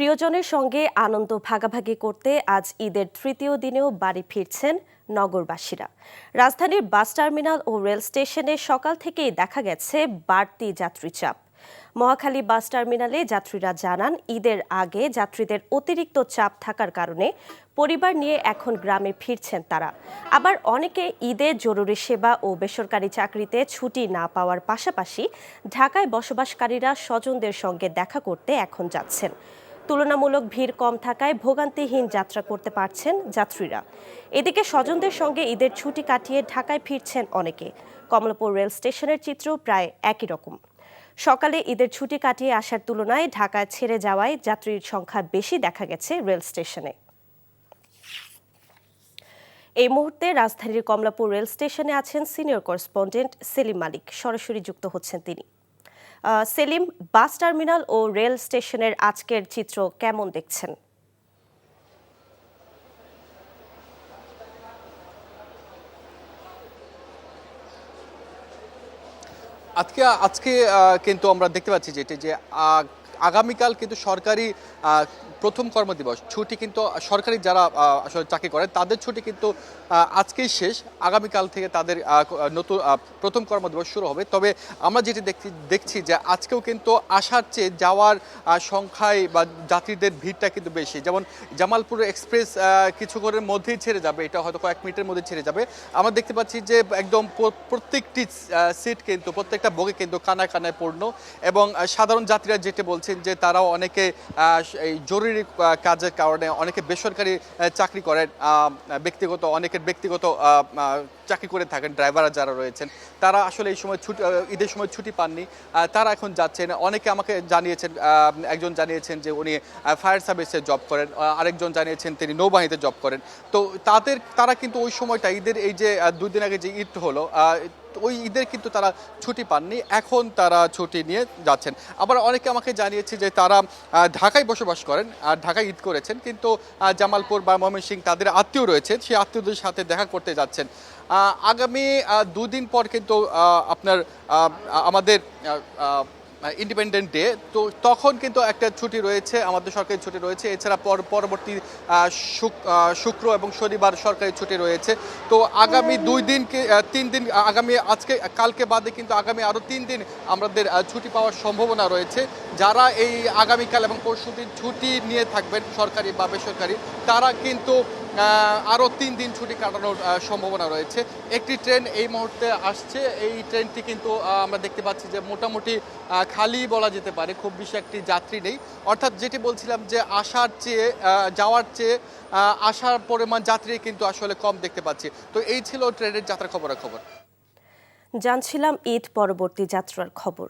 প্রিয়জনের সঙ্গে আনন্দ ভাগাভাগি করতে আজ ঈদের তৃতীয় দিনেও বাড়ি ফিরছেন নগরবাসীরা। রাজধানীর বাস টার্মিনাল ও রেল স্টেশনে সকাল থেকেই দেখা গেছে বাড়তি যাত্রী চাপ। মহাখালী বাস টার্মিনালে যাত্রীরা জানান, ঈদের আগে যাত্রীদের অতিরিক্ত চাপ থাকার কারণে পরিবার নিয়ে এখন গ্রামে ফিরছেন তারা। আবার অনেকে ঈদে জরুরি সেবা ও বেসরকারি চাকরিতে ছুটি না পাওয়ার পাশাপাশি ঢাকায় বসবাসকারীরা স্বজনদের সঙ্গে দেখা করতে এখন যাচ্ছেন। তুলনামূলক ভিড় কম থাকায় ভোগান্তিহীন যাত্রা করতে পারছেন যাত্রীরা। এদিকে স্বজনদের সঙ্গে ঈদের ছুটি কাটিয়ে ঢাকায় ফিরছেন অনেকে। কমলাপুর রেল স্টেশনের চিত্র প্রায় একই রকম। সকালে ঈদের ছুটি কাটিয়ে আসার তুলনায় ঢাকায় ছেড়ে যাওয়ায় যাত্রীর সংখ্যা বেশি দেখা গেছে রেল স্টেশনে। এই মুহূর্তে রাজধানীর কমলাপুর রেল স্টেশনে আছেন সিনিয়র করেসপন্ডেন্ট সেলিম মালিক, সরাসরি যুক্ত হচ্ছেন তিনি। সেলিম, বাস টার্মিনাল ও রেল স্টেশনের আজকের চিত্র কেমন দেখছেন? আজকে কিন্তু আমরা দেখতে পাচ্ছি যে আগামীকাল কিন্তু সরকারি প্রথম কর্মদিবস ছুটি, কিন্তু সরকারি যারা আসলে চাকরি করে তাদের ছুটি কিন্তু আজকেই শেষ। আগামীকাল থেকে তাদের নতুন প্রথম কর্মদিবস শুরু হবে। তবে আমরা যেটি দেখছি যে আজকেও কিন্তু আসার চেয়ে যাওয়ার সংখ্যায় বা যাত্রীদের ভিড়টা কিন্তু বেশি। যেমন জামালপুর এক্সপ্রেস কিছুক্ষণের মধ্যেই ছেড়ে যাবে, এটা হয়তো কয়েক মিনিটের মধ্যে ছেড়ে যাবে। আমরা দেখতে পাচ্ছি যে একদম প্রত্যেকটি সিট কিন্তু প্রত্যেকটা বগি কিন্তু কানায় কানায় পূর্ণ, এবং সাধারণ যাত্রীরা যেটি বলছেন যে তারাও অনেকে এই জরুরি কাজের কারণে অনেকে বেসরকারি চাকরি করেন, অনেকের ব্যক্তিগত চাকরি করে থাকেন, ড্রাইভাররা যারা রয়েছেন তারা আসলে এই সময় ঈদের সময় ছুটি পাননি, তারা এখন যাচ্ছেন। অনেকে আমাকে জানিয়েছেন, একজন জানিয়েছেন যে উনি ফায়ার সার্ভিসে জব করেন, আরেকজন জানিয়েছেন তিনি নৌবাহিনীতে জব করেন। তো তারা কিন্তু ওই সময়টা ঈদের এই যে 2 দিন আগে যে ঈদ হলো, ওই ঈদের কিন্তু তারা ছুটি পাননি, এখন তারা ছুটি নিয়ে যাচ্ছেন। আবার অনেকে আমাকে জানিয়েছে যে তারা ঢাকায় বসবাস করেন আর ঢাকায় ঈদ করেছেন, কিন্তু জামালপুর বা ময়মনসিংহ তাদের আত্মীয় রয়েছেন, সেই আত্মীয়দের সাথে দেখা করতে যাচ্ছেন। আগামী 2 দিন পর কিন্তু আপনার আমাদের ইন্ডিপেন্ডেন্ট ডে, তো তখন কিন্তু একটা ছুটি রয়েছে, আমাদের সরকারি ছুটি রয়েছে। এছাড়া পরবর্তী শুক্র এবং শনিবার সরকারি ছুটি রয়েছে। তো আগামী 3 দিন, কালকে বাদে কিন্তু আগামী আরও 3 দিন আমাদের ছুটি পাওয়ার সম্ভাবনা রয়েছে। যারা এই আগামীকাল এবং পরশু দিন ছুটি নিয়ে থাকবেন, সরকারি বা বেসরকারি, তারা কিন্তু আরও 3 দিন ছুটি কাটানোর সম্ভাবনা রয়েছে। একটি ট্রেন এই মুহূর্তে আসছে, এই ট্রেনটি কিন্তু আমরা দেখতে পাচ্ছি যে মোটামুটি খালি বলা যেতে পারে, খুব বেশি একটি যাত্রী নেই। অর্থাৎ যেটি বলছিলাম যে যাওয়ার চেয়ে আসার পরিমাণ যাত্রী কিন্তু আসলে কম দেখতে পাচ্ছি। তো এই ছিল ট্রেনের যাত্রার খবর। জানছিলাম ঈদ পরবর্তী যাত্রার খবর।